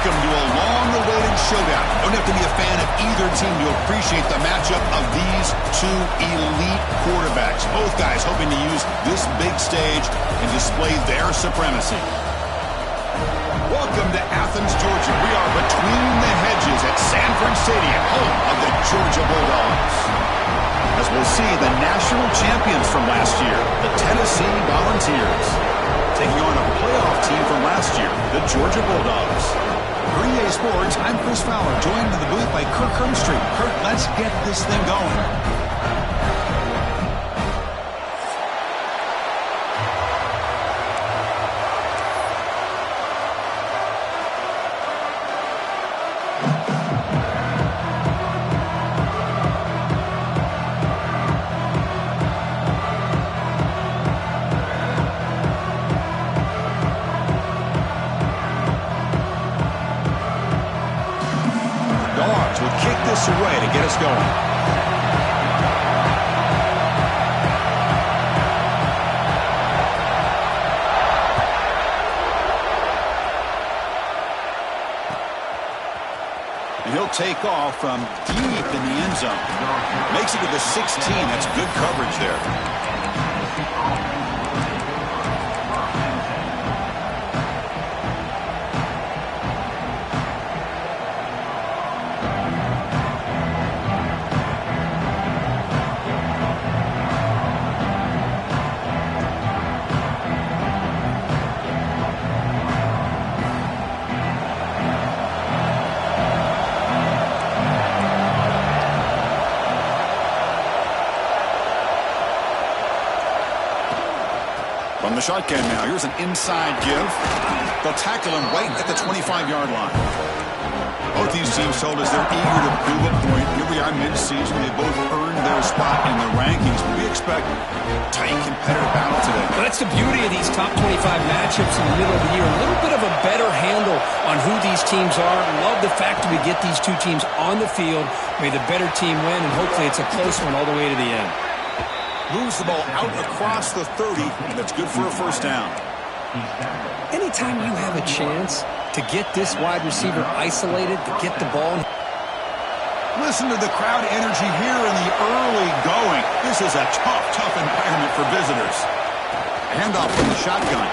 Welcome to a long-awaited showdown. Don't have to be a fan of either team to appreciate the matchup of these two elite quarterbacks. Both guys hoping to use this big stage and display their supremacy. Welcome to Athens, Georgia. We are between the hedges at Sanford Stadium, home of the Georgia Bulldogs. As we'll see, the national champions from last year, the Tennessee Volunteers, taking on a playoff team from last year, the Georgia Bulldogs. For EA Sports, I'm Chris Fowler, joined in the booth by Kirk Hermstreet. Kirk, let's get this thing going. Away to get us going. And he'll take off from deep in the end zone. Makes it to the 16. That's good coverage there. From the shotgun now, here's an inside give. They'll tackle him right at the 25-yard line. Both these teams told us they're eager to prove a point. Here we are mid-season. They both earned their spot in the rankings. But we expect a tight, competitive battle today. Well, that's the beauty of these top 25 matchups in the middle of the year. A little bit of a better handle on who these teams are. Love the fact that we get these two teams on the field. May the better team win, and hopefully it's a close one all the way to the end. Moves the ball out across the 30. That's good for a first down. Anytime you have a chance to get this wide receiver isolated, to get the ball. Listen to the crowd energy here in the early going. This is a tough environment for visitors. Handoff from the shotgun.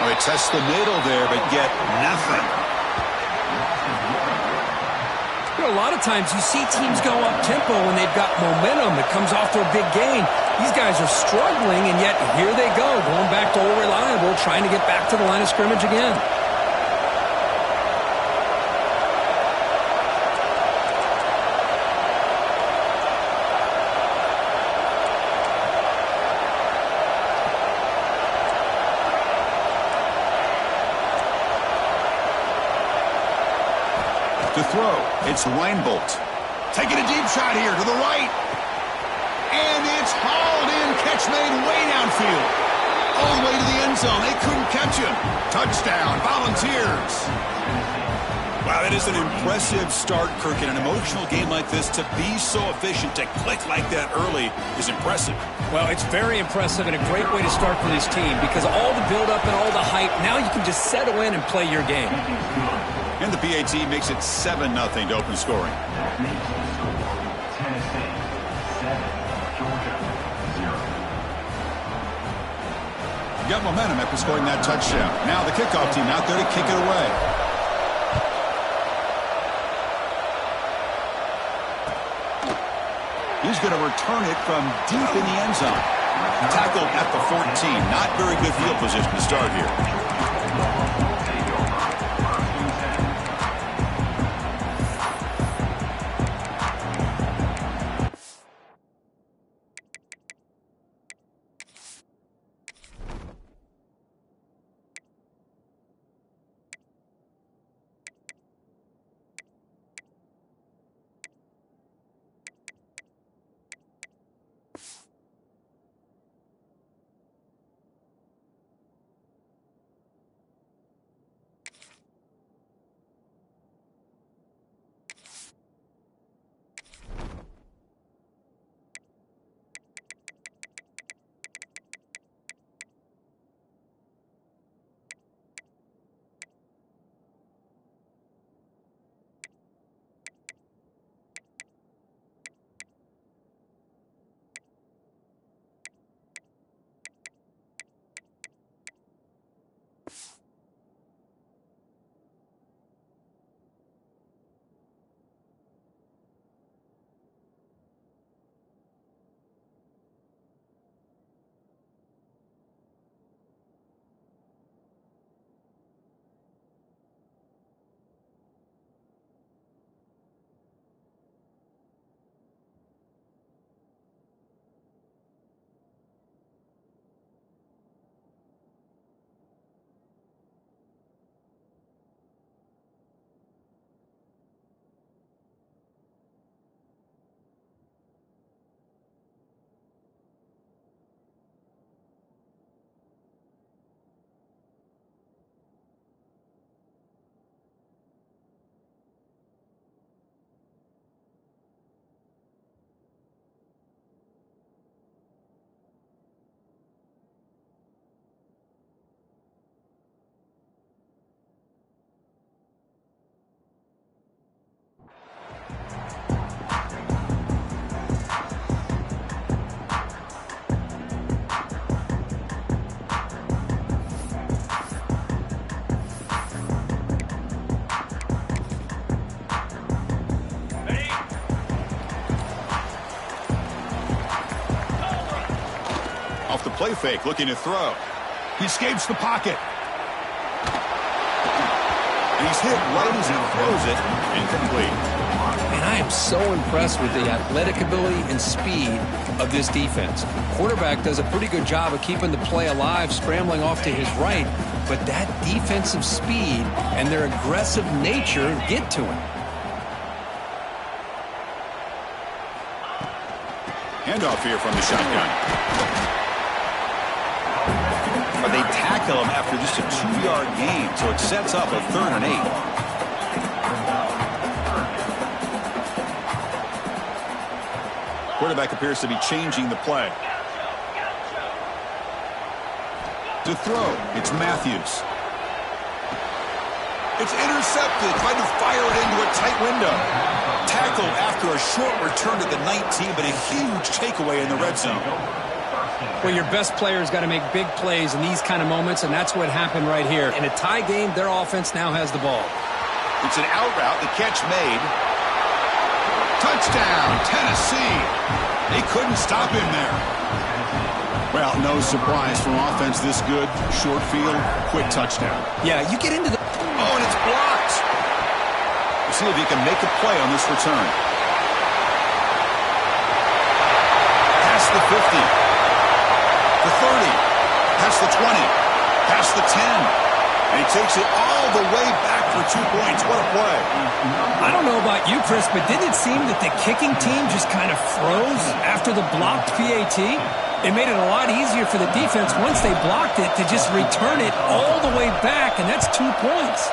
Oh, he tests the middle there, but get nothing. A lot of times you see teams go up-tempo when they've got momentum. It comes off to a big gain. These guys are struggling, and yet here they go, going back to old reliable, trying to get back to the line of scrimmage again. To throw, it's Reinbolt. Taking a deep shot here to the right. And it's hauled in, catch made way downfield. All the way to the end zone. They couldn't catch him. Touchdown, Volunteers. Wow, that is an impressive start, Kirk. In an emotional game like this, to be so efficient, to click like that early is impressive. Well, it's very impressive and a great way to start for this team because all the build-up and all the hype, now you can just settle in and play your game. And the PAT makes it 7-0 to open scoring. Got momentum after scoring that touchdown. Now the kickoff team out there to kick it away. He's going to return it from deep in the end zone. Tackled at the 14. Not very good field position to start here. play fake, looking to throw. He escapes the pocket. And he's hit right as he throws it. Incomplete. And I am so impressed with the athletic ability and speed of this defense. Quarterback does a pretty good job of keeping the play alive, scrambling off to his right, but that defensive speed and their aggressive nature get to him. Handoff here from the shotgun. But they tackle him after just a 2-yard gain, so it sets up a 3rd and 8. Quarterback appears to be changing the play. To throw, it's Matthews. It's intercepted, trying to fire it into a tight window. Tackled after a short return to the 19, but a huge takeaway in the red zone. Well, your best player's got to make big plays in these kind of moments, and that's what happened right here. In a tie game, their offense now has the ball. It's an out route, the catch made. Touchdown, Tennessee. They couldn't stop him there. Well, no surprise from offense this good. Short field, quick touchdown. Yeah, you get into the... Oh, and it's blocked. We'll see if he can make a play on this return. Past the 50. The 30. Past the 20. Past the 10. And he takes it all the way back for 2 points. What a play. I don't know about you, Chris, but didn't it seem that the kicking team just kind of froze after the blocked PAT? It made it a lot easier for the defense once they blocked it to just return it all the way back, and that's 2 points.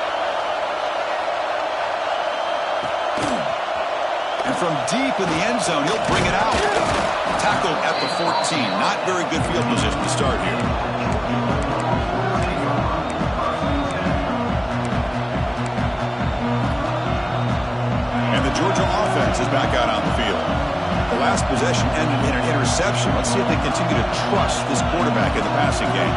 And from deep in the end zone, he'll bring it out. Tackled at the 14. Not very good field position to start here. And the Georgia offense is back out on the field. The last possession ended in an interception. Let's see if they continue to trust this quarterback in the passing game.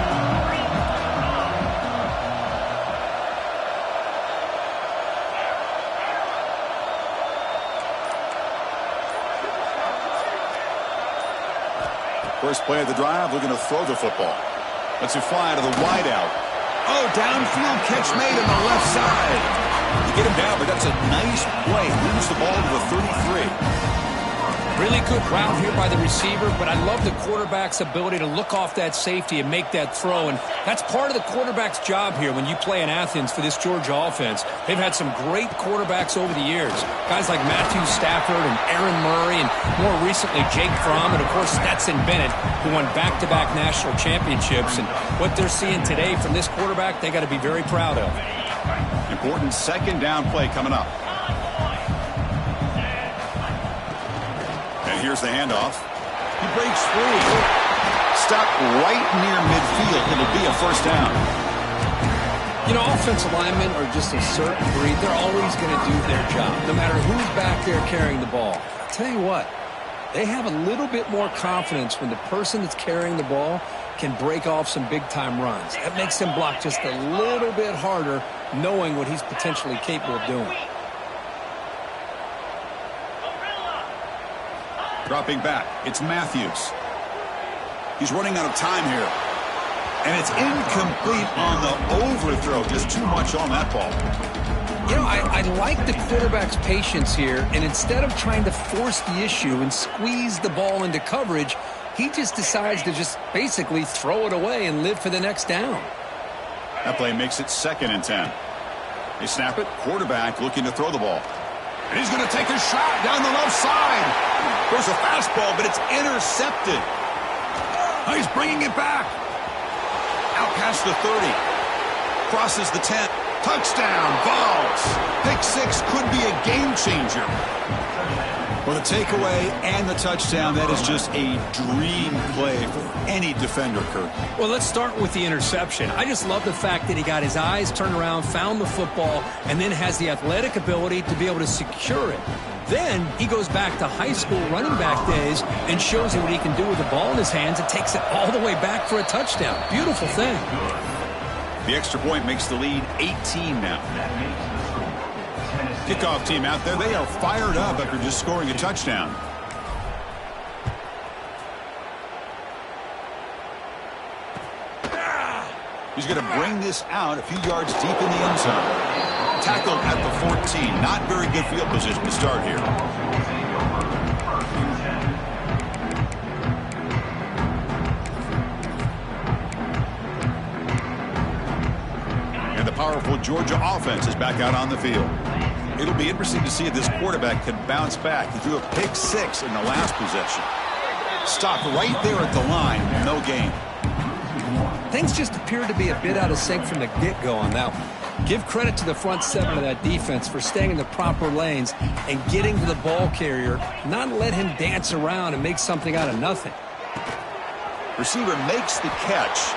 First play of the drive, looking to throw the football. Let's it fly to the wideout. Oh, downfield catch made on the left side. You get him down, but that's a nice play. Moves the ball to the 33. Really good route here by the receiver, but I love the quarterback's ability to look off that safety and make that throw, and that's part of the quarterback's job here when you play in Athens for this Georgia offense. They've had some great quarterbacks over the years, guys like Matthew Stafford and Aaron Murray, and more recently Jake Fromm, and of course Stetson Bennett, who won back-to-back national championships. And what they're seeing today from this quarterback, they got to be very proud of. Important second down play coming up. And here's the handoff. He breaks free. Stopped right near midfield. It'll be a first down. You know, offensive linemen are just a certain breed. They're always going to do their job, no matter who's back there carrying the ball. I'll tell you what, they have a little bit more confidence when the person that's carrying the ball can break off some big-time runs. That makes them block just a little bit harder, knowing what he's potentially capable of doing. Dropping back, it's Matthews. He's running out of time here. And it's incomplete on the overthrow. Just too much on that ball. You know, I like the quarterback's patience here, and instead of trying to force the issue and squeeze the ball into coverage, he just decides to just basically throw it away and live for the next down. That play makes it 2nd and 10. They snap it, quarterback looking to throw the ball. And he's going to take a shot down the left side. There's a fastball, but it's intercepted. Oh, he's bringing it back. Out past the 30. Crosses the 10. Touchdown, Vols. Pick 6 could be a game changer. Well, the takeaway and the touchdown, that is just a dream play for any defender, Kirk. Well, let's start with the interception. I just love the fact that he got his eyes turned around, found the football, and then has the athletic ability to be able to secure it. Then he goes back to high school running back days and shows you what he can do with the ball in his hands and takes it all the way back for a touchdown. Beautiful thing. The extra point makes the lead 18 now. Kickoff team out there, they are fired up after just scoring a touchdown. He's going to bring this out a few yards deep in the end zone. Tackled at the 14. Not very good field position to start here. And the powerful Georgia offense is back out on the field. It'll be interesting to see if this quarterback can bounce back. He threw a pick 6 in the last possession. Stopped right there at the line. No gain. Things just appeared to be a bit out of sync from the get-go on that one. Give credit to the front seven of that defense for staying in the proper lanes and getting to the ball carrier, not let him dance around and make something out of nothing. Receiver makes the catch.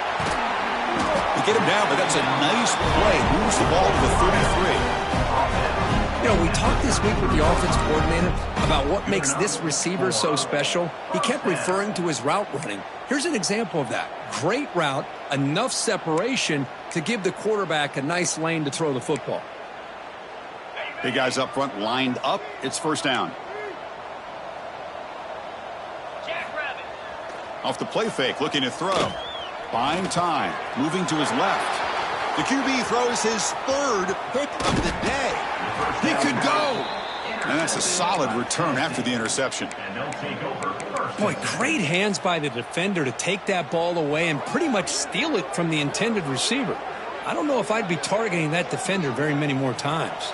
They get him down, but that's a nice play. Moves the ball to the 33. You know, we talked this week with the offense coordinator about what makes this receiver so special. He kept referring to his route running. Here's an example of that. Great route, enough separation to give the quarterback a nice lane to throw the football. Big guys up front lined up. It's first down. Off the play fake, looking to throw. Buying time, moving to his left. The QB throws his third pick of the day. He could go. And that's a solid return after the interception. Boy, great hands by the defender to take that ball away and pretty much steal it from the intended receiver. I don't know if I'd be targeting that defender very many more times.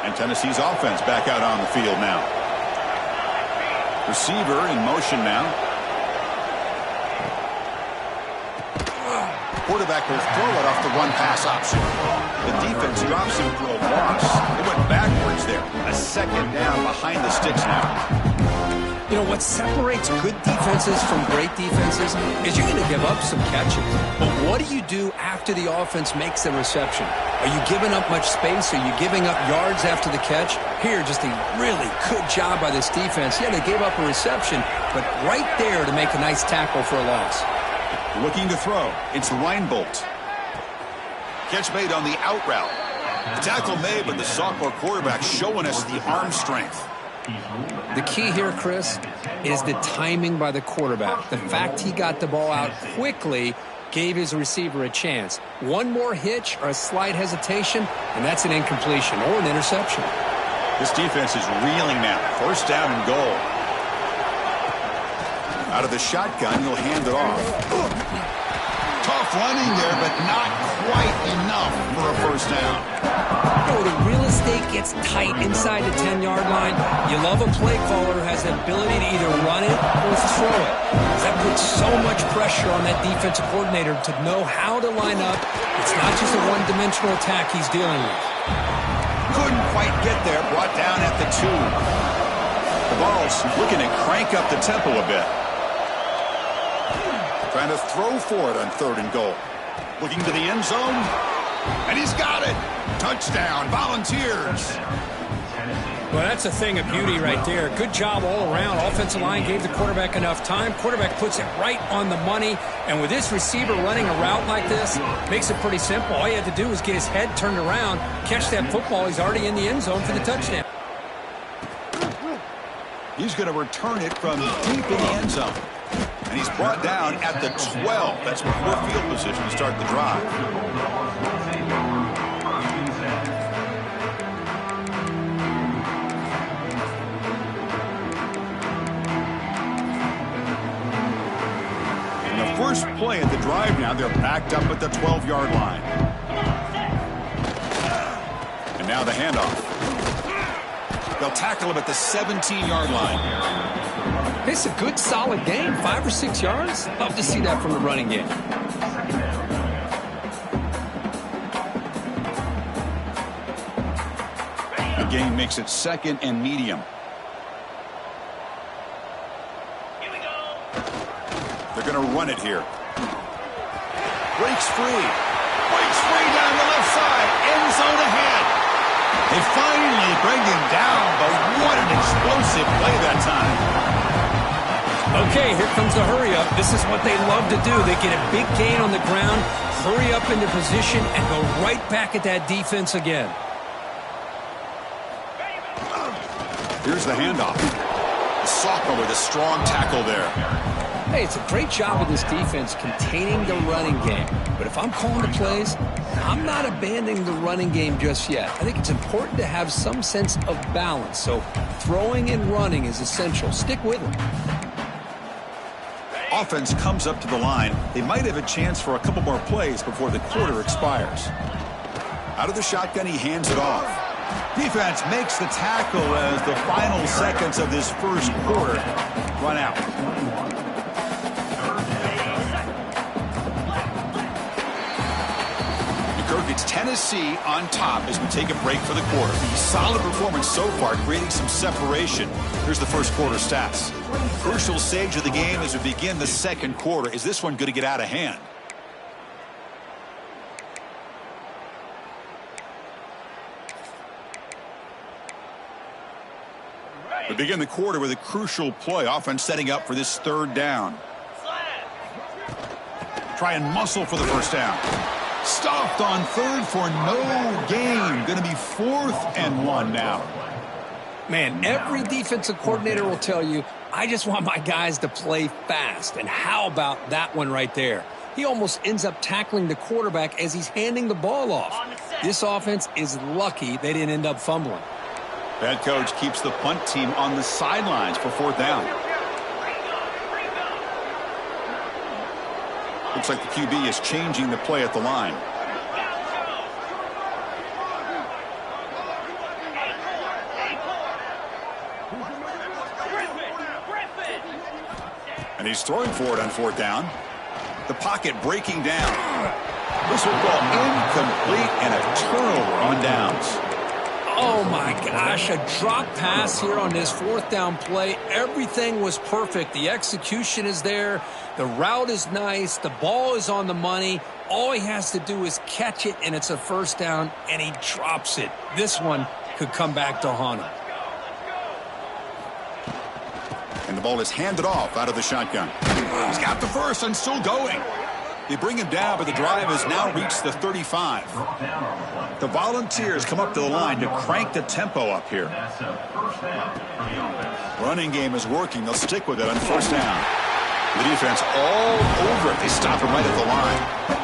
And Tennessee's offense back out on the field now. Receiver in motion now. Quarterback will throw it off the run-pass option. The defense drops him for a loss. It went backwards there. A second down behind the sticks now. You know, what separates good defenses from great defenses is you're going to give up some catches. But what do you do after the offense makes the reception? Are you giving up much space? Are you giving up yards after the catch? Here, just a really good job by this defense. Yeah, they gave up a reception, but right there to make a nice tackle for a loss. Looking to throw. It's Reinbolt. Catch made on the out route. The tackle made, but the sophomore quarterback showing us the arm strength. The key here, Chris, is the timing by the quarterback. The fact he got the ball out quickly gave his receiver a chance. One more hitch or a slight hesitation, and that's an incompletion or an interception. This defense is reeling now. First down and goal. Out of the shotgun, he'll hand it off. Tough running there, but not quite enough for a first down. Oh, the real estate gets tight inside the 10-yard line. You love a play caller who has the ability to either run it or throw it. That puts so much pressure on that defensive coordinator to know how to line up. It's not just a one-dimensional attack he's dealing with. Couldn't quite get there, brought down at the 2. The ball's looking to crank up the tempo a bit. Trying to throw for it on 3rd and goal. Looking to the end zone. And he's got it. Touchdown, Volunteers. Well, that's a thing of beauty right there. Good job all around. Offensive line gave the quarterback enough time. Quarterback puts it right on the money. And with this receiver running a route like this, makes it pretty simple. All you had to do was get his head turned around, catch that football. He's already in the end zone for the touchdown. He's going to return it from deep in the end zone. And he's brought down at the 12. That's poor field position to start the drive. In the first play at the drive now, they're backed up at the 12-yard line. And now the handoff. They'll tackle him at the 17-yard line. It's a good, solid game. 5 or 6 yards. Love to see that from the running game. The game makes it 2nd and medium. Here we go. They're going to run it here. Breaks free. Breaks free down the left side. End zone ahead. They finally bring him down, but what an explosive play that time. Okay, here comes the hurry-up. This is what they love to do. They get a big gain on the ground, hurry up into position, and go right back at that defense again. Here's the handoff. The sophomore with a strong tackle there. Hey, it's a great job of this defense containing the running game. But if I'm calling the plays, I'm not abandoning the running game just yet. I think it's important to have some sense of balance. So throwing and running is essential. Stick with it. Offense comes up to the line. They might have a chance for a couple more plays before the quarter expires. Out of the shotgun, he hands it off. Defense makes the tackle as the final seconds of this first quarter run out. It's Tennessee on top as we take a break for the quarter. Solid performance so far, creating some separation. Here's the first quarter stats. Crucial stage of the game as we begin the second quarter. Is this one going to get out of hand? We begin the quarter with a crucial play. Offense setting up for this third down. Try and muscle for the first down. Stopped on third for no gain. Going to be 4th and 1 now. Man, every defensive coordinator will tell you, I just want my guys to play fast. And how about that one right there? He almost ends up tackling the quarterback as he's handing the ball off. This offense is lucky they didn't end up fumbling. Head coach keeps the punt team on the sidelines for 4th down. Looks like the QB is changing the play at the line. And he's throwing for it on 4th down. The pocket breaking down. This will go incomplete and a turnover on downs. Oh my gosh, a drop pass here on this 4th down play. Everything was perfect. The execution is there. The route is nice. The ball is on the money. All he has to do is catch it, and it's a first down, and he drops it. This one could come back to haunt him. And the ball is handed off out of the shotgun. He's got the first and still going. They bring him down, but the drive has now reached the 35. The Volunteers come up to the line to crank the tempo up here. Running game is working. They'll stick with it on first down. The defense all over it. They stop him right at the line.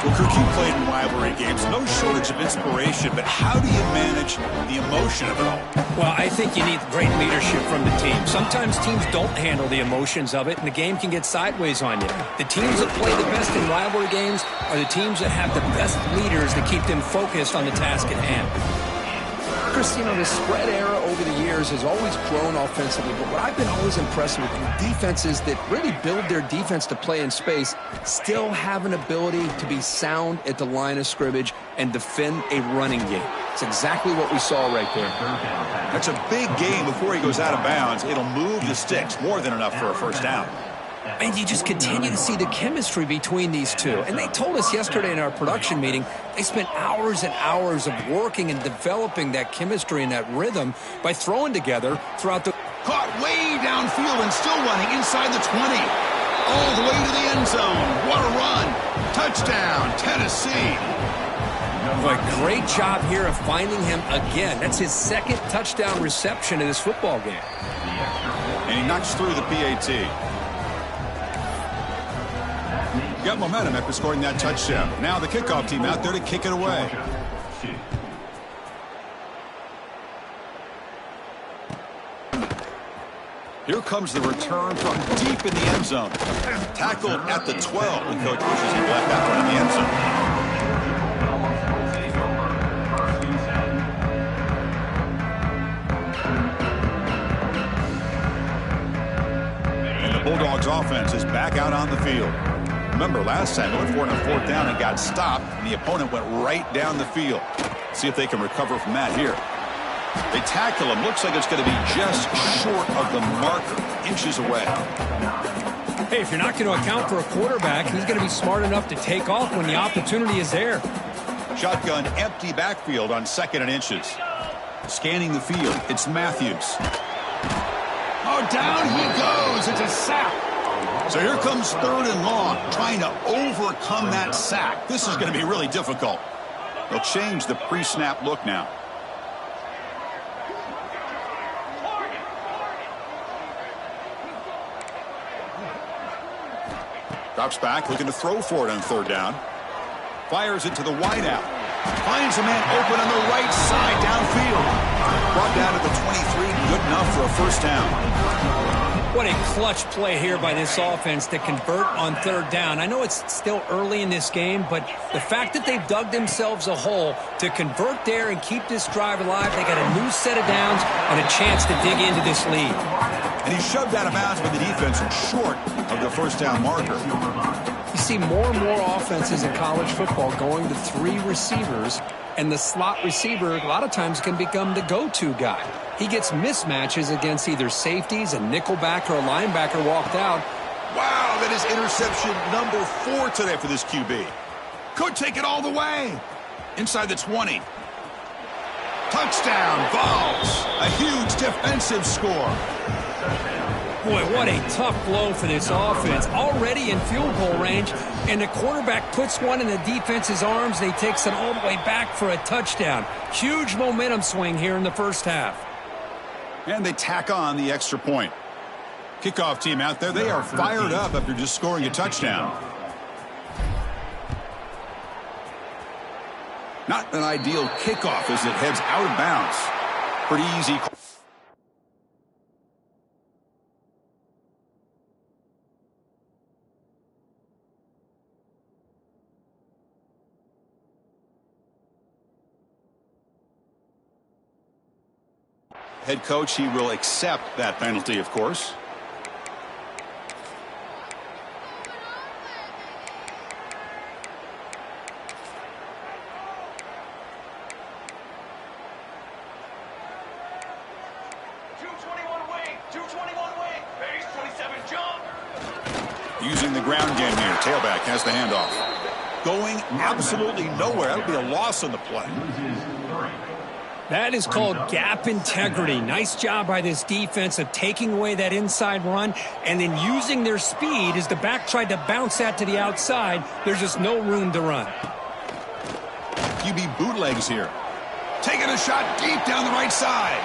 Well, Kirk, you played in rivalry games. No shortage of inspiration, but how do you manage the emotion of it all? Well, I think you need great leadership from the team. Sometimes teams don't handle the emotions of it, and the game can get sideways on you. The teams that play the best in rivalry games are the teams that have the best leaders that keep them focused on the task at hand. Chris, you know, the spread era over the years has always grown offensively, but what I've been always impressed with defenses that really build their defense to play in space still have an ability to be sound at the line of scrimmage and defend a running game. It's exactly what we saw right there. That's a big game before he goes out of bounds. It'll move the sticks more than enough for a first down. And you just continue to see the chemistry between these two. And they told us yesterday in our production meeting, they spent hours and hours of working and developing that chemistry and that rhythm by throwing together throughout the... Caught way downfield and still running inside the 20. All the way to the end zone. What a run. Touchdown, Tennessee. Boy, great job here of finding him again. That's his 2nd touchdown reception in this football game. And he knocks through the PAT. Got momentum after scoring that touchdown. Now the kickoff team out there to kick it away. Here comes the return from deep in the end zone. Tackled at the 12. The coach pushes him back out in the end zone. And the Bulldogs offense is back out on the field. Remember, last time they went for it on 4th down and got stopped, and the opponent went right down the field. See if they can recover from that here. They tackle him. Looks like it's going to be just short of the marker, inches away. Hey, if you're not going to account for a quarterback, he's going to be smart enough to take off when the opportunity is there. Shotgun, empty backfield on 2nd and inches. Scanning the field, it's Matthews. Oh, down he goes. It's a sack. So here comes 3rd and long, trying to overcome that sack. This is going to be really difficult. They'll change the pre-snap look now. Drops back, looking to throw for it on third down. Fires it to the wideout. Finds a man open on the right side downfield. Brought down to the 23, good enough for a first down. What a clutch play here by this offense to convert on third down. I know it's still early in this game, but the fact that they've dug themselves a hole to convert there and keep this drive alive, they got a new set of downs and a chance to dig into this lead. And he shoved out of bounds with the defense short of the first down marker. You see more and more offenses in college football going to 3 receivers, and the slot receiver a lot of times can become the go-to guy. He gets mismatches against either safeties, a nickelback, or a linebacker walked out. Wow, that is interception number 4 today for this QB. Could take it all the way. Inside the 20. Touchdown, Vols. A huge defensive score. Boy, what a tough blow for this offense. Already in field goal range, and the quarterback puts one in the defense's arms, and he takes it all the way back for a touchdown. Huge momentum swing here in the first half. And they tack on the extra point. Kickoff team out there, they are fired up after just scoring a touchdown. Not an ideal kickoff as it heads out of bounds. Pretty easy. Head coach, he will accept that penalty, of course. Using the ground game here. Tailback has the handoff. Going absolutely nowhere. That would be a loss on the play. That is called gap integrity. Nice job by this defense of taking away that inside run and then using their speed as the back tried to bounce that to the outside. There's just no room to run. QB bootlegs here. Taking a shot deep down the right side.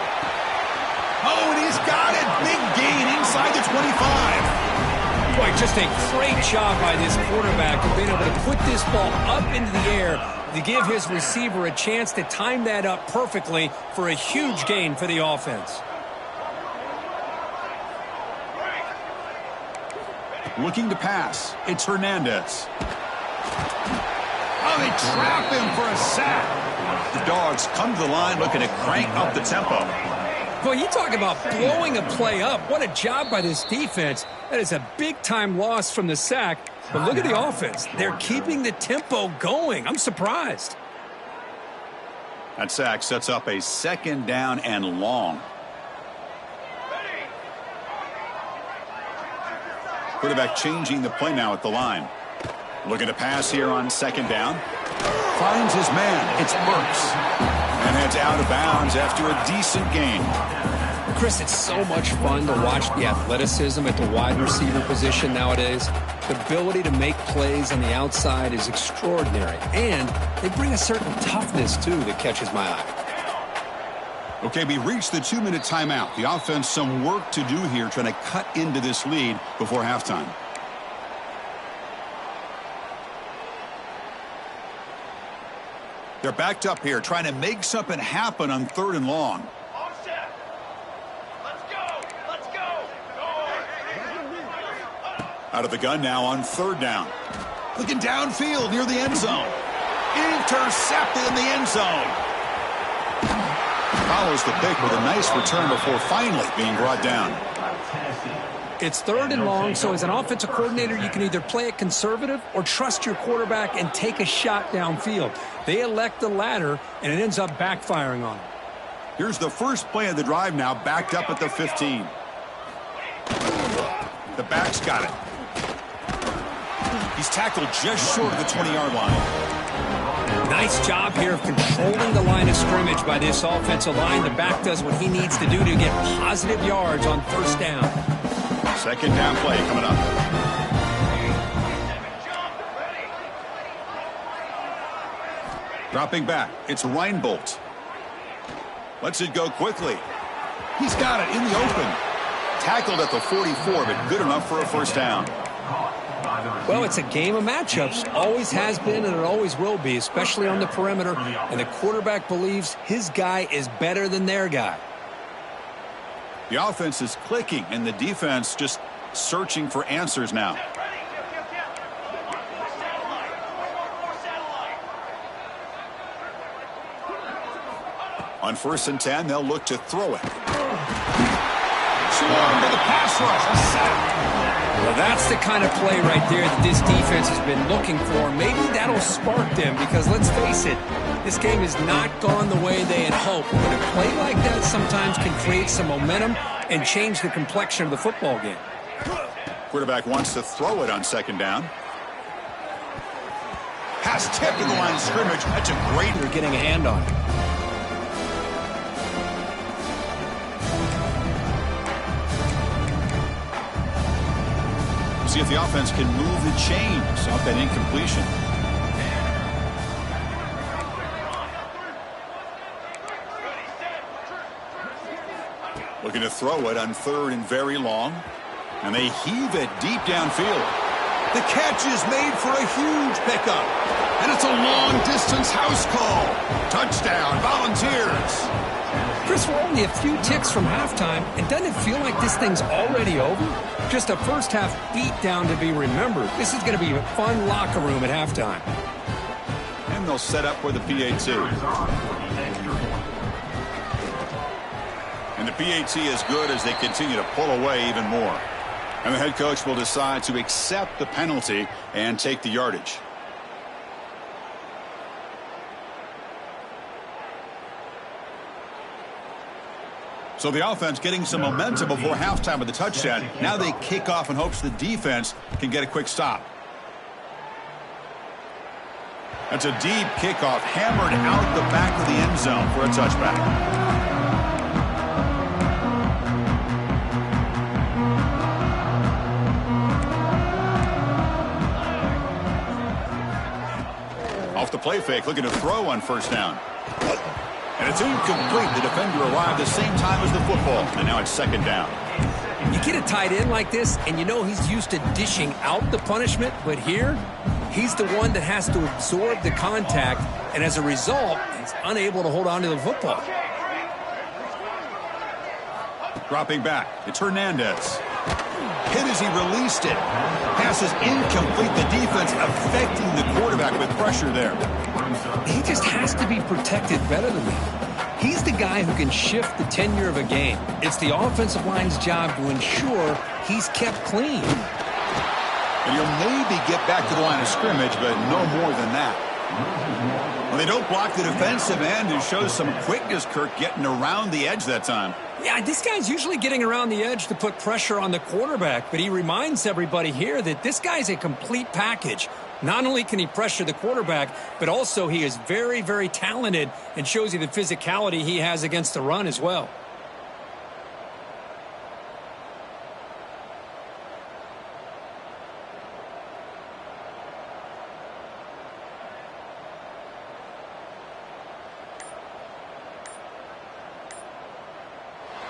Oh, and he's got it. Big gain inside the 25. Boy, just a great job by this quarterback of being able to put this ball up into the air to give his receiver a chance to time that up perfectly for a huge gain for the offense. Looking to pass. It's Hernandez. Oh, they trap him for a sack. The Dogs come to the line looking to crank up the tempo. Boy, you talk about blowing a play up. What a job by this defense. That is a big-time loss from the sack. But look at the offense. They're keeping the tempo going. I'm surprised. That sack sets up a second down and long. Quarterback changing the play now at the line. Looking to pass here on second down. Finds his man. It's Burks. And heads out of bounds after a decent gain. Chris, it's so much fun to watch the athleticism at the wide receiver position nowadays. The ability to make plays on the outside is extraordinary. And they bring a certain toughness, too, that catches my eye. Okay, we reached the 2-minute timeout. The offense, some work to do here, trying to cut into this lead before halftime. They're backed up here, trying to make something happen on third and long. Out of the gun now on third down. Looking downfield near the end zone. Intercepted in the end zone. Follows the pick with a nice return before finally being brought down. It's third and long, so as an offensive coordinator, you can either play it conservative or trust your quarterback and take a shot downfield. They elect the latter, and it ends up backfiring on them. Here's the first play of the drive now, backed up at the 15. The back's got it. He's tackled just short of the 20-yard line. Nice job here of controlling the line of scrimmage by this offensive line. The back does what he needs to do to get positive yards on first down. Second down play coming up. Dropping back, it's Reinbolt. Lets it go quickly. He's got it in the open. Tackled at the 44, but good enough for a first down. Well, it's a game of matchups. Always has been and it always will be, especially on the perimeter. And the quarterback believes his guy is better than their guy. The offense is clicking and the defense just searching for answers now. On 1st and 10, they'll look to throw it. Swarm to the pass rush. A sack. Well, that's the kind of play right there that this defense has been looking for. Maybe that'll spark them because, let's face it, this game has not gone the way they had hoped. But a play like that sometimes can create some momentum and change the complexion of the football game. Quarterback wants to throw it on 2nd down. Pass tip to the line of scrimmage. That's a great... They're getting a hand on it. See if the offense can move the chains off that incompletion. Looking to throw it on 3rd and very long. And they heave it deep downfield. The catch is made for a huge pickup. And it's a long-distance house call. Touchdown, Volunteers. Chris, we're only a few ticks from halftime, and doesn't it feel like this thing's already over? Just a first-half beatdown to be remembered. This is going to be a fun locker room at halftime. And they'll set up for the PAT. And the PAT is good as they continue to pull away even more. And the head coach will decide to accept the penalty and take the yardage. So the offense getting some momentum before halftime with the touchdown. Now they kick off in hopes the defense can get a quick stop. That's a deep kickoff, hammered out the back of the end zone for a touchback. Off the play fake, looking to throw on 1st down. And it's incomplete. The defender arrived the same time as the football. And now it's 2nd down. You get a tight end like this, and you know he's used to dishing out the punishment. But here, he's the one that has to absorb the contact. And as a result, he's unable to hold on to the football. Dropping back. It's Hernandez. Hit as he released it. Pass is incomplete. The defense affecting the quarterback with pressure there. He just has to be protected better than that. He's the guy who can shift the tenure of a game. It's the offensive line's job to ensure he's kept clean. And he'll maybe get back to the line of scrimmage, but no more than that. Well, they don't block the defensive end and shows some quickness, Kirk, getting around the edge that time. Yeah, this guy's usually getting around the edge to put pressure on the quarterback, but he reminds everybody here that this guy's a complete package. Not only can he pressure the quarterback, but also he is very, very talented and shows you the physicality he has against the run as well.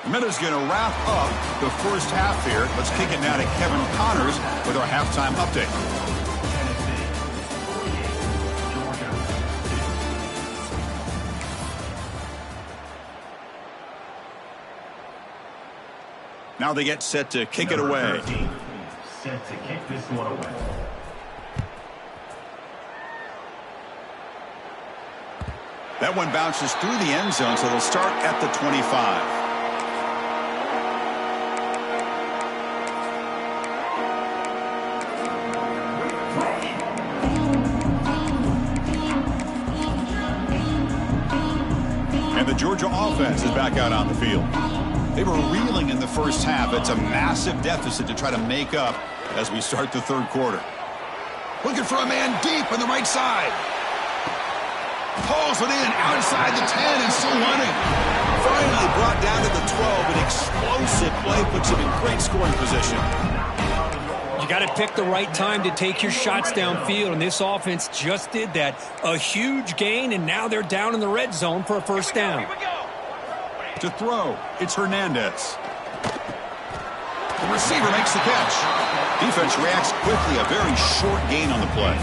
The minute's going to wrap up the first half here. Let's kick it now to Kevin Connors with our halftime update. Now they get set to kick it away. Set to kick this one away. That one bounces through the end zone, so they'll start at the 25. And the Georgia offense is back out on the field. They were reeling in the first half. It's a massive deficit to try to make up as we start the third quarter. Looking for a man deep on the right side. Pulls it in outside the 10 and still running. Finally brought down to the 12. An explosive play puts him in great scoring position. You got to pick the right time to take your shots downfield, and this offense just did that. A huge gain, and now they're down in the red zone for a first down. To throw, it's Hernandez. The receiver makes the catch. Defense reacts quickly, a very short gain on the play.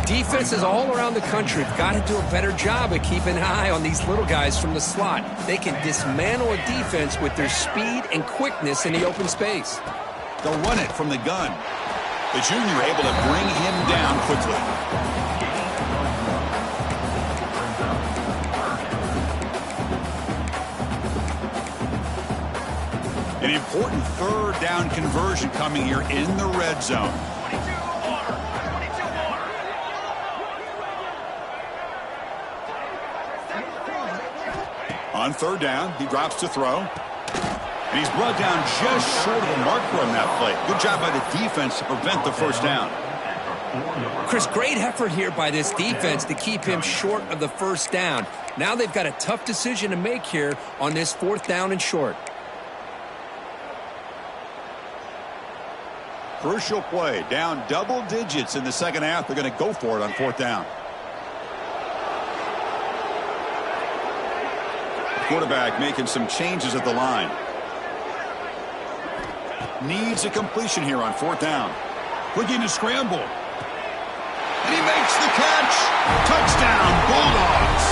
Defenses all around the country have got to do a better job of keeping an eye on these little guys from the slot. They can dismantle a defense with their speed and quickness in the open space. They'll run it from the gun. The junior able to bring him down quickly. An important third down conversion coming here in the red zone. On third down, he drops to throw. And he's brought down just short of the marker on that play. Good job by the defense to prevent the first down. Chris, great effort here by this defense to keep him short of the first down. Now they've got a tough decision to make here on this 4th down and short. Crucial play, down double digits in the second half. They're going to go for it on 4th down. Quarterback making some changes at the line. Needs a completion here on 4th down. Looking to scramble. And he makes the catch. Touchdown, Bulldogs.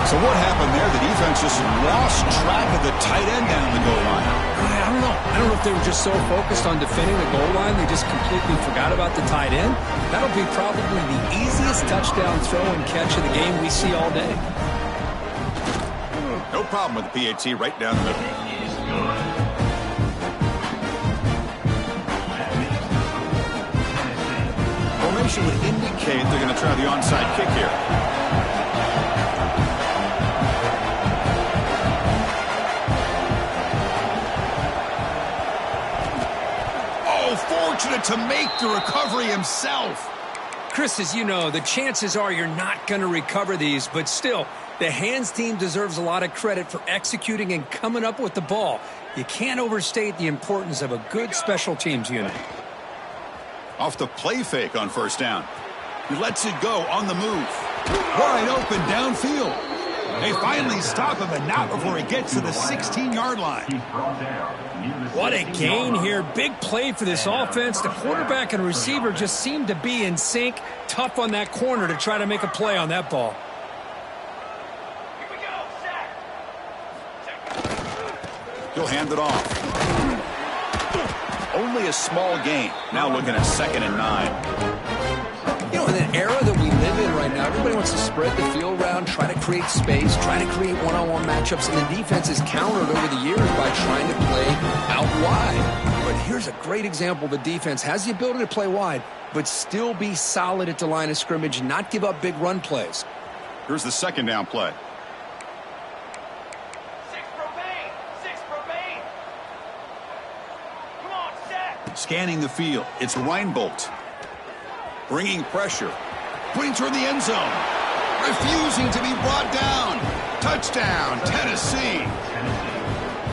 So what happened there? The defense just lost track of the tight end down the goal line. I don't know. I don't know if they were just so focused on defending the goal line they just completely forgot about the tight end. That'll be probably the easiest touchdown throw and catch of the game we see all day. No problem with the PAT right down the middle. Formation would indicate they're going to try the onside kick here. Oh, fortunate to make the recovery himself. Chris, as you know, the chances are you're not going to recover these, but still, the hands team deserves a lot of credit for executing and coming up with the ball. You can't overstate the importance of a good special teams unit. Off the play fake on first down. He lets it go on the move. Wide open downfield. They finally stop him, and not before he gets to the 16-yard line. What a gain here. Big play for this offense. The quarterback and receiver just seem to be in sync. Tough on that corner to try to make a play on that ball. He'll hand it off. Only a small gain. Now looking at 2nd and 9. You know, in an era that we live in right now, everybody wants to spread the field around, try to create space, try to create one-on-one matchups, and the defense is countered over the years by trying to play out wide. But here's a great example. The defense has the ability to play wide, but still be solid at the line of scrimmage and not give up big run plays. Here's the 2nd down play. Scanning the field. It's Reinbolt. Bringing pressure. Putting toward the end zone. Refusing to be brought down. Touchdown, Tennessee.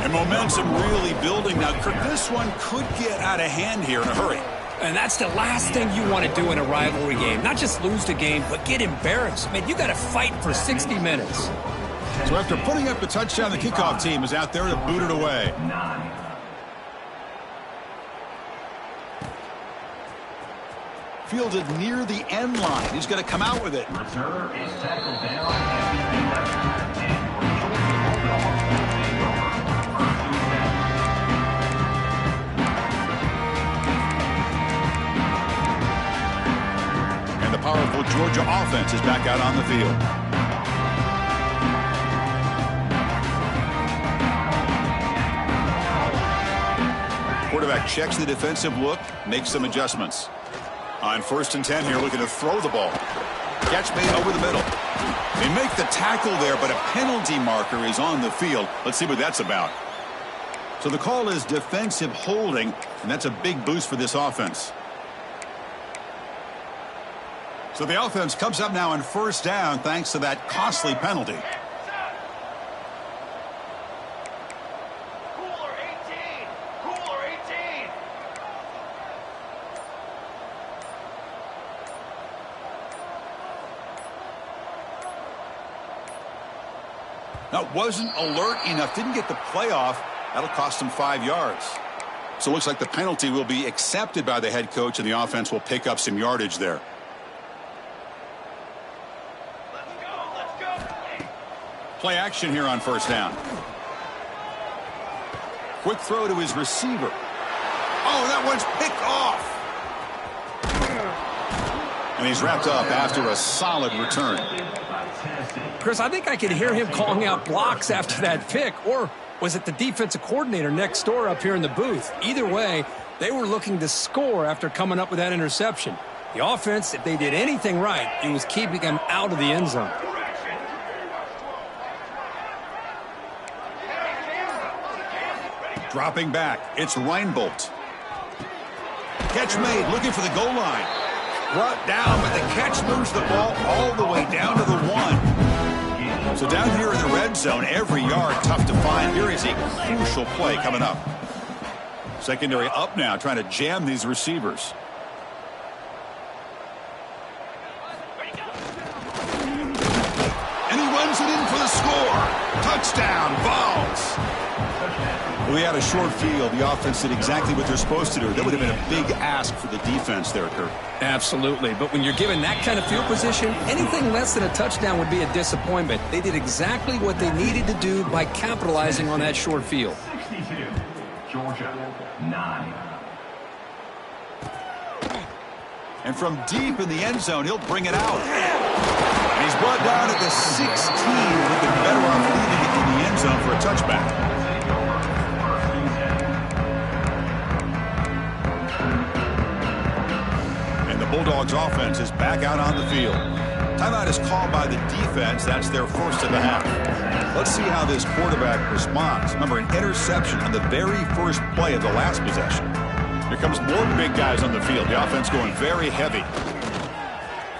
And momentum really building. Now, this one could get out of hand here in a hurry. And that's the last thing you want to do in a rivalry game. Not just lose the game, but get embarrassed. Man, you got to fight for 60 minutes. So after putting up the touchdown, the kickoff team is out there to boot it away. Fielded near the end line. He's going to come out with it. Returner is tackled down and the powerful Georgia offense is back out on the field. Quarterback checks the defensive look, makes some adjustments. On 1st and 10 here, looking to throw the ball. Catch made over the middle. They make the tackle there, but a penalty marker is on the field. Let's see what that's about. So the call is defensive holding, and that's a big boost for this offense. So the offense comes up now on 1st down thanks to that costly penalty. Now, wasn't alert enough, didn't get the play off. That'll cost him 5 yards. So it looks like the penalty will be accepted by the head coach, and the offense will pick up some yardage there. Play action here on first down. Quick throw to his receiver. Oh, that one's picked off. And he's wrapped up after a solid return. Chris, I think I could hear him calling out blocks after that pick. Or was it the defensive coordinator next door up here in the booth? Either way, they were looking to score after coming up with that interception. The offense, if they did anything right, it was keeping them out of the end zone. Dropping back, it's Reinbold. Catch made, looking for the goal line. Brought down, but the catch moves the ball all the way down to the 1. So down here in the red zone, every yard tough to find. Here is a crucial play coming up. Secondary up now, trying to jam these receivers. And he runs it in for the score. Touchdown, Vols. We had a short field. The offense did exactly what they're supposed to do. That would have been a big ask for the defense there, Kurt. Absolutely. But when you're given that kind of field position, anything less than a touchdown would be a disappointment. They did exactly what they needed to do by capitalizing on that short field. 62, Georgia, 9. And from deep in the end zone, he'll bring it out. And he's brought down at the 16. We've been better off leaving it in the end zone for a touchback. Bulldogs offense is back out on the field. Timeout is called by the defense. That's their first of the half. Let's see how this quarterback responds. Remember, an interception on the very first play of the last possession. Here comes more big guys on the field. The offense going very heavy.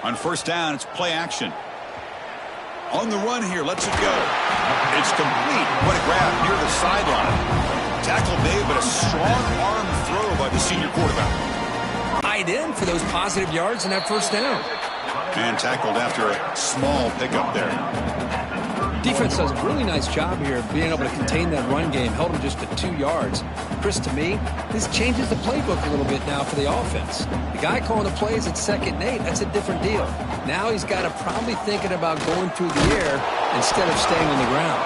On first down, it's play action. On the run here, lets it go. It's complete. What a grab near the sideline. Tackle made, but a strong arm throw by the senior quarterback. In for those positive yards and that first down. And tackled after a small pickup there. Defense does a really nice job here of being able to contain that run game. Held him just to 2 yards. Chris, to me, this changes the playbook a little bit now for the offense. The guy calling the plays at 2nd and 8, that's a different deal. Now he's got to probably thinking about going through the air instead of staying on the ground.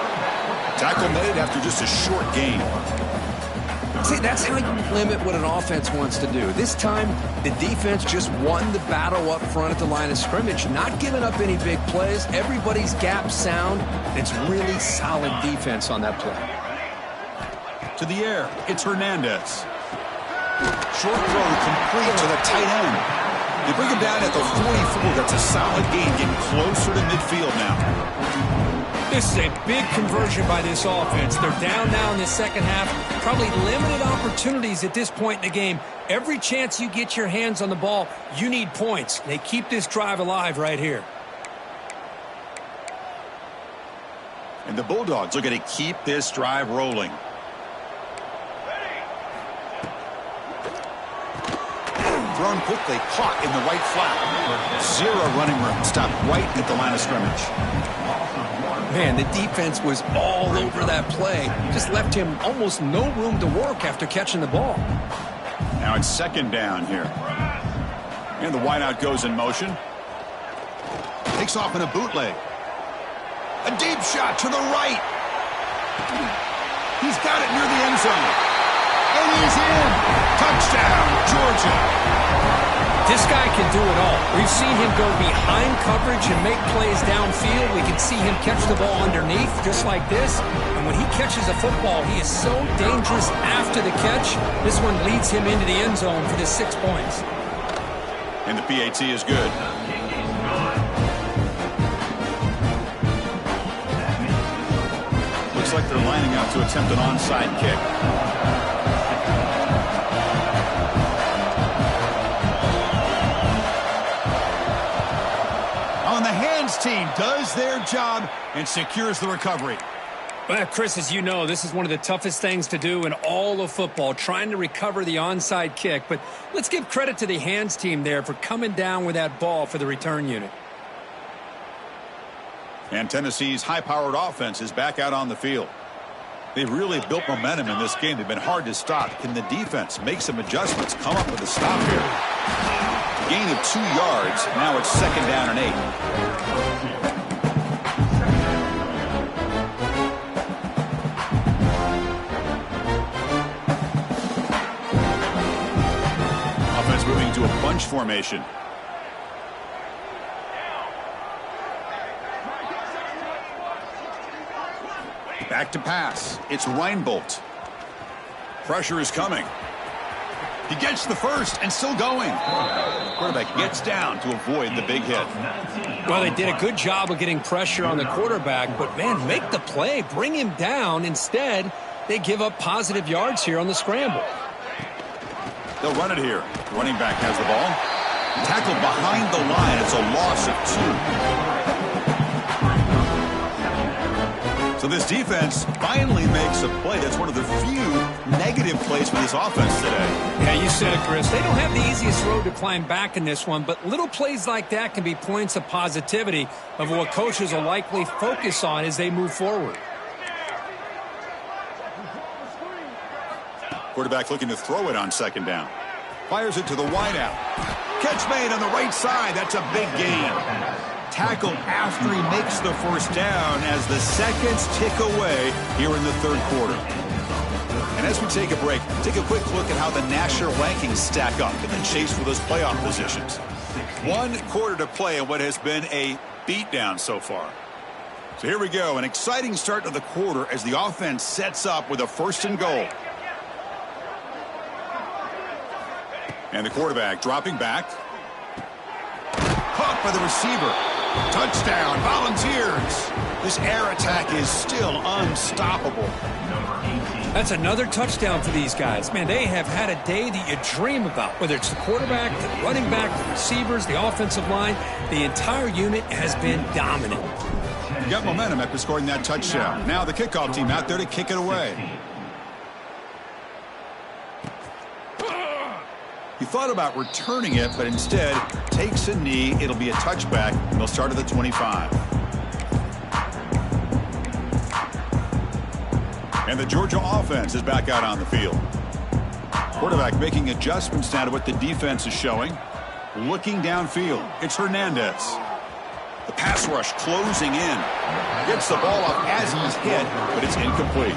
Tackle made after just a short gain. See, that's how you limit what an offense wants to do. This time, the defense just won the battle up front at the line of scrimmage, not giving up any big plays. Everybody's gap sound. It's really solid defense on that play. To the air, it's Hernandez. Short throw complete to the tight end. They bring him down at the 44. That's a solid gain, getting closer to midfield now. This is a big conversion by this offense. They're down now in the second half. Probably limited opportunities at this point in the game. Every chance you get your hands on the ball, you need points. They keep this drive alive right here. And the Bulldogs are going to keep this drive rolling. Thrown quickly, caught in the right flat. Zero running room. Stopped right at the line of scrimmage. Man, the defense was all over that play. Just left him almost no room to work after catching the ball. Now it's 2nd down here. And the wideout goes in motion. Takes off in a bootleg. A deep shot to the right. He's got it near the end zone. And he's in. Touchdown, Georgia. This guy can do it all. We've seen him go behind coverage and make plays downfield. We can see him catch the ball underneath just like this. And when he catches a football, he is so dangerous after the catch. This one leads him into the end zone for the 6 points. And the PAT is good. Looks like they're lining up to attempt an onside kick. Team does their job and secures the recovery. Well, Chris, as you know, this is one of the toughest things to do in all of football, trying to recover the onside kick. But let's give credit to the hands team there for coming down with that ball for the return unit. And Tennessee's high-powered offense is back out on the field. They've really built momentum in this game. They've been hard to stop. Can the defense make some adjustments, come up with a stop here? Gain of 2 yards. Now it's 2nd down and 8. Offense moving to a bunch formation. Back to pass. It's Reinbolt. Pressure is coming. He gets the first and still going. Quarterback gets down to avoid the big hit. Well, they did a good job of getting pressure on the quarterback, but, man, make the play. Bring him down. Instead, they give up positive yards here on the scramble. They'll run it here. Running back has the ball. Tackled behind the line. It's a loss of 2. So this defense finally makes a play. That's one of the few negative plays for this offense today. Yeah, you said it, Chris. They don't have the easiest road to climb back in this one, but little plays like that can be points of positivity of what coaches will likely focus on as they move forward. Quarterback looking to throw it on 2nd down. Fires it to the wideout. Catch made on the right side. That's a big gain. Tackle after he makes the 1st down as the seconds tick away here in the 3rd quarter. And as we take a break, take a quick look at how the national rankings stack up in the chase for those playoff positions. 1 quarter to play in what has been a beatdown so far. So here we go, an exciting start to the quarter as the offense sets up with a 1st and goal. And the quarterback dropping back. Caught by the receiver. Touchdown, Volunteers. This air attack is still unstoppable. That's another touchdown for these guys. Man, they have had a day that you dream about. Whether it's the quarterback, the running back, the receivers, the offensive line, the entire unit has been dominant. Got momentum after scoring that touchdown. Now the kickoff team out there to kick it away. He thought about returning it, but instead takes a knee. It'll be a touchback, and they'll start at the 25. And the Georgia offense is back out on the field. Quarterback making adjustments now to what the defense is showing. Looking downfield, it's Hernandez. The pass rush closing in. Gets the ball up as he's hit, but it's incomplete.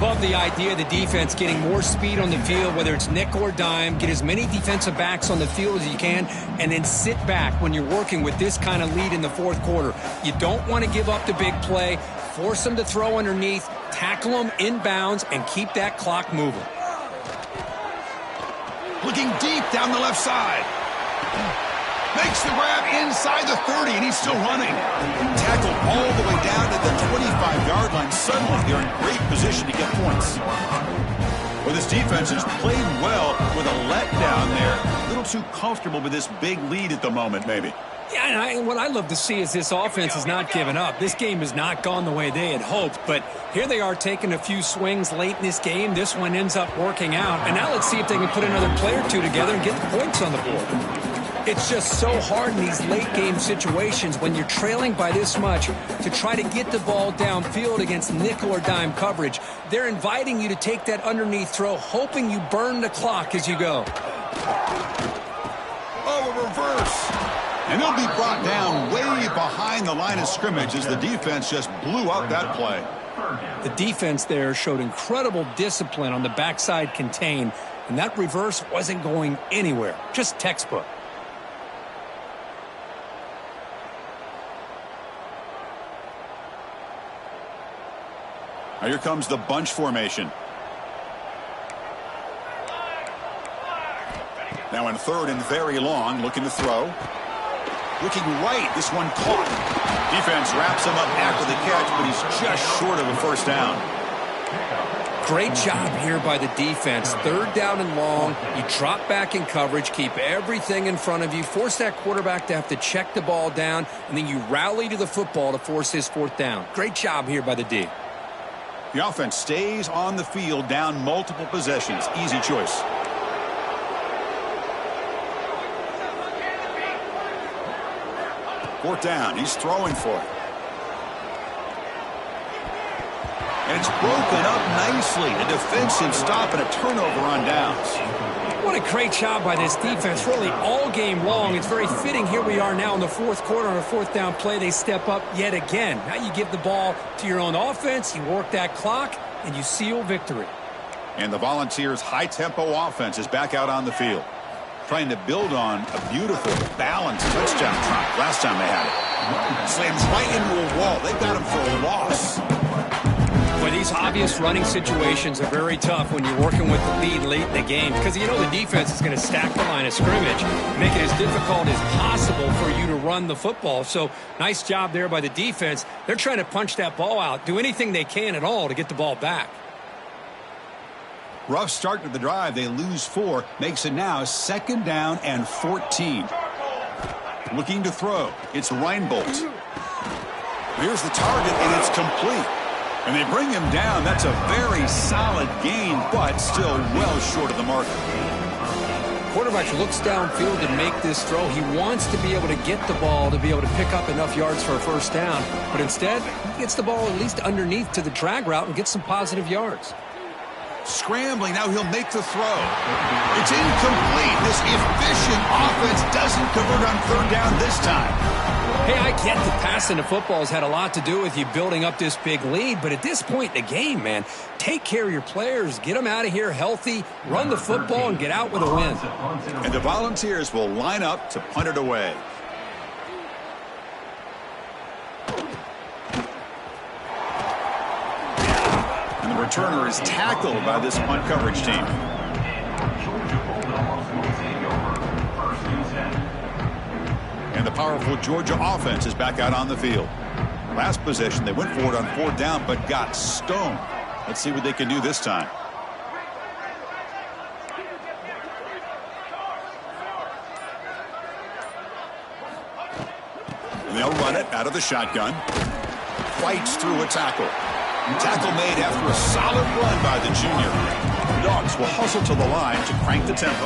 Love the idea of the defense getting more speed on the field, whether it's nickel or dime. Get as many defensive backs on the field as you can, and then sit back when you're working with this kind of lead in the 4th quarter. You don't want to give up the big play. Force them to throw underneath, tackle them inbounds, and keep that clock moving. Looking deep down the left side. Makes the grab inside the 30, and he's still running. Tackled all the way down to the 25-yard line. Suddenly, they're in great position to get points. Well, this defense has played well with a letdown there. A little too comfortable with this big lead at the moment, maybe. Yeah, and what I love to see is this offense has not given up. This game has not gone the way they had hoped, but here they are taking a few swings late in this game. This one ends up working out, and now let's see if they can put another play or 2 together and get the points on the board. It's just so hard in these late-game situations when you're trailing by this much to try to get the ball downfield against nickel or dime coverage. They're inviting you to take that underneath throw, hoping you burn the clock as you go. Oh, a reverse. And they'll be brought down way behind the line of scrimmage as the defense just blew up that play. The defense there showed incredible discipline on the backside contain, and that reverse wasn't going anywhere. Just textbook. Now here comes the bunch formation. Now in 3rd and very long, looking to throw. Looking right, this one caught. Defense wraps him up after the catch, but he's just short of a 1st down. Great job here by the defense. 3rd down and long. You drop back in coverage, keep everything in front of you, force that quarterback to have to check the ball down, and then you rally to the football to force his 4th down. Great job here by the D. The offense stays on the field, down multiple possessions. Easy choice. Fourth down. He's throwing for it. And it's broken up nicely. A defensive stop and a turnover on downs. What a great job by this defense, really all game long. It's very fitting. Here we are now in the fourth quarter on a fourth down play. They step up yet again. Now you give the ball to your own offense, you work that clock, and you seal victory. And the Volunteers' high-tempo offense is back out on the field, trying to build on a beautiful, balanced touchdown drive last time they had it. Slams right into a wall. They got him for a loss. But these obvious running situations are very tough when you're working with the lead late in the game, because you know the defense is going to stack the line of scrimmage, make it as difficult as possible for you to run the football. So nice job there by the defense. They're trying to punch that ball out, do anything they can at all to get the ball back. Rough start to the drive. They lose 4. Makes it now 2nd down and 14. Looking to throw. It's Reinbold. Here's the target, and it's complete. And they bring him down. That's a very solid gain, but still well short of the mark. Quarterback looks downfield to make this throw. He wants to be able to get the ball to be able to pick up enough yards for a first down. But instead, he gets the ball at least underneath to the drag route and gets some positive yards. Scrambling. Now he'll make the throw. It's incomplete. This efficient offense doesn't convert on 3rd down this time. Hey, I get that passing the football has had a lot to do with you building up this big lead, but at this point in the game, man, take care of your players, get them out of here healthy, run the football, and get out with a win. And the Volunteers will line up to punt it away. And the returner is tackled by this punt coverage team. And the powerful Georgia offense is back out on the field. Last possession, they went for it on 4th down, but got stoned. Let's see what they can do this time. And they'll run it out of the shotgun. Fights through a tackle. Tackle made after a solid run by the junior. The Dogs will hustle to the line to crank the tempo.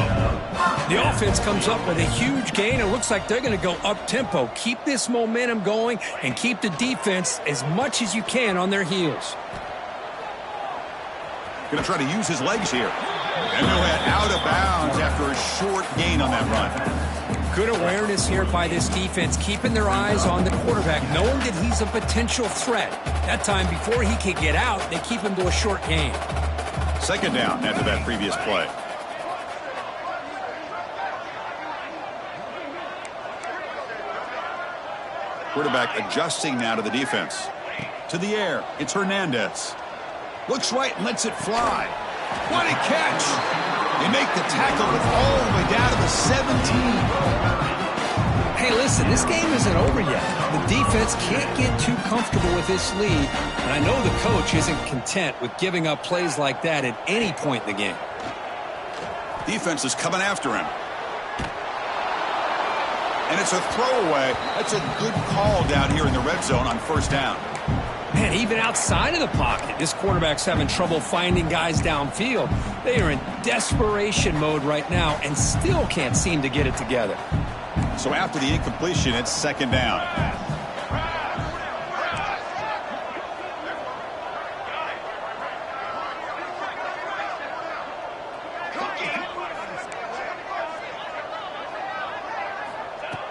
The offense comes up with a huge gain. It looks like they're going to go up-tempo. Keep this momentum going and keep the defense as much as you can on their heels. Going to try to use his legs here. And he'll head out of bounds after a short gain on that run. Good awareness here by this defense, keeping their eyes on the quarterback, knowing that he's a potential threat. That time, before he could get out, they keep him to a short gain. 2nd down after that previous play. Quarterback adjusting now to the defense. To the air, it's Hernandez. Looks right and lets it fly. What a catch! They make the tackle all the way down to the 17. Hey, listen, this game isn't over yet. The defense can't get too comfortable with this lead, and I know the coach isn't content with giving up plays like that at any point in the game. Defense is coming after him. And it's a throwaway. That's a good call down here in the red zone on 1st down. Man, even outside of the pocket, this quarterback's having trouble finding guys downfield. They are in desperation mode right now and still can't seem to get it together. So after the incompletion, it's 2nd down.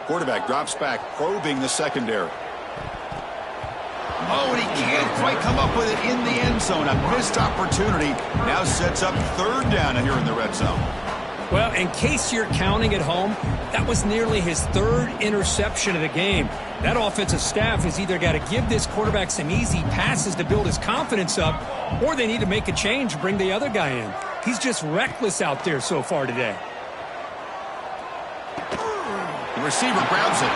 Quarterback drops back, probing the secondary. Oh, and he can't quite come up with it in the end zone. A missed opportunity. Now sets up 3rd down here in the red zone. Well, in case you're counting at home, that was nearly his 3rd interception of the game. That offensive staff has either got to give this quarterback some easy passes to build his confidence up, or they need to make a change, bring the other guy in. He's just reckless out there so far today. The receiver grabs it,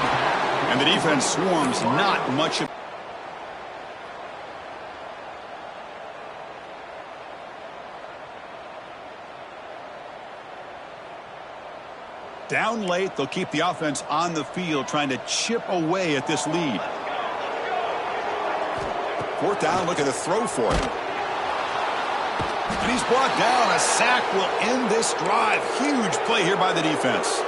and the defense swarms not much of. Down late, they'll keep the offense on the field trying to chip away at this lead. 4th down, look at the throw for it. And he's brought down. A sack will end this drive. Huge play here by the defense.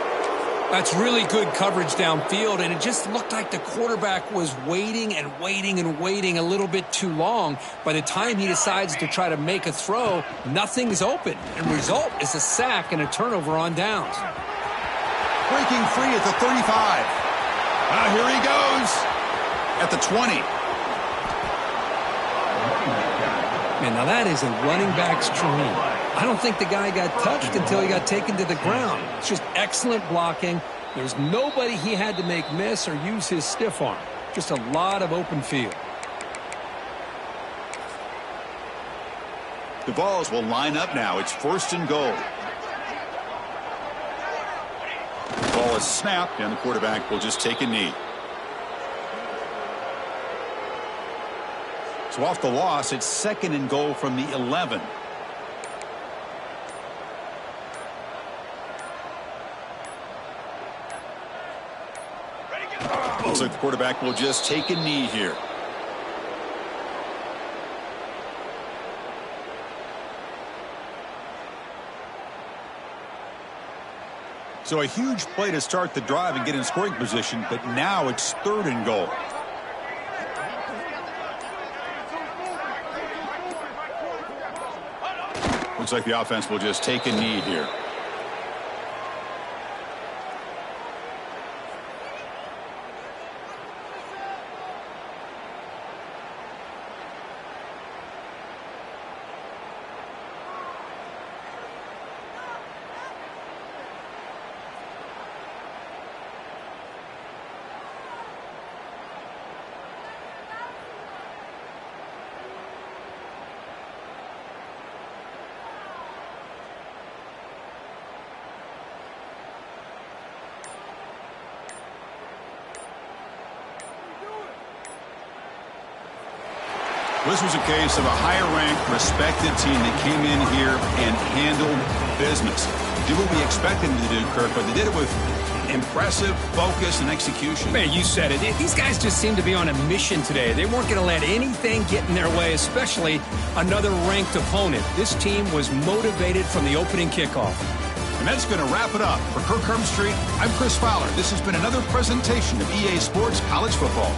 That's really good coverage downfield, and it just looked like the quarterback was waiting and waiting and waiting a little bit too long. By the time he decides to try to make a throw, nothing's open. And the result is a sack and a turnover on downs. Breaking free at the 35. Here he goes at the 20. Man, now that is a running back's dream. I don't think the guy got touched until he got taken to the ground. It's just excellent blocking. There's nobody he had to make miss or use his stiff arm. Just a lot of open field. The Vols will line up now. It's 1st and goal. The ball is snapped, and the quarterback will just take a knee. So off the loss, it's 2nd and goal from the 11. Looks like the quarterback will just take a knee here. So a huge play to start the drive and get in scoring position, but now it's 3rd and goal. Looks like the offense will just take a knee here. This was a case of a higher-ranked, respected team that came in here and handled business. Did what we expected them to do, Kirk, but they did it with impressive focus and execution. Man, you said it. These guys just seem to be on a mission today. They weren't going to let anything get in their way, especially another ranked opponent. This team was motivated from the opening kickoff. And that's going to wrap it up. For Kirk Street, I'm Chris Fowler. This has been another presentation of EA Sports College Football.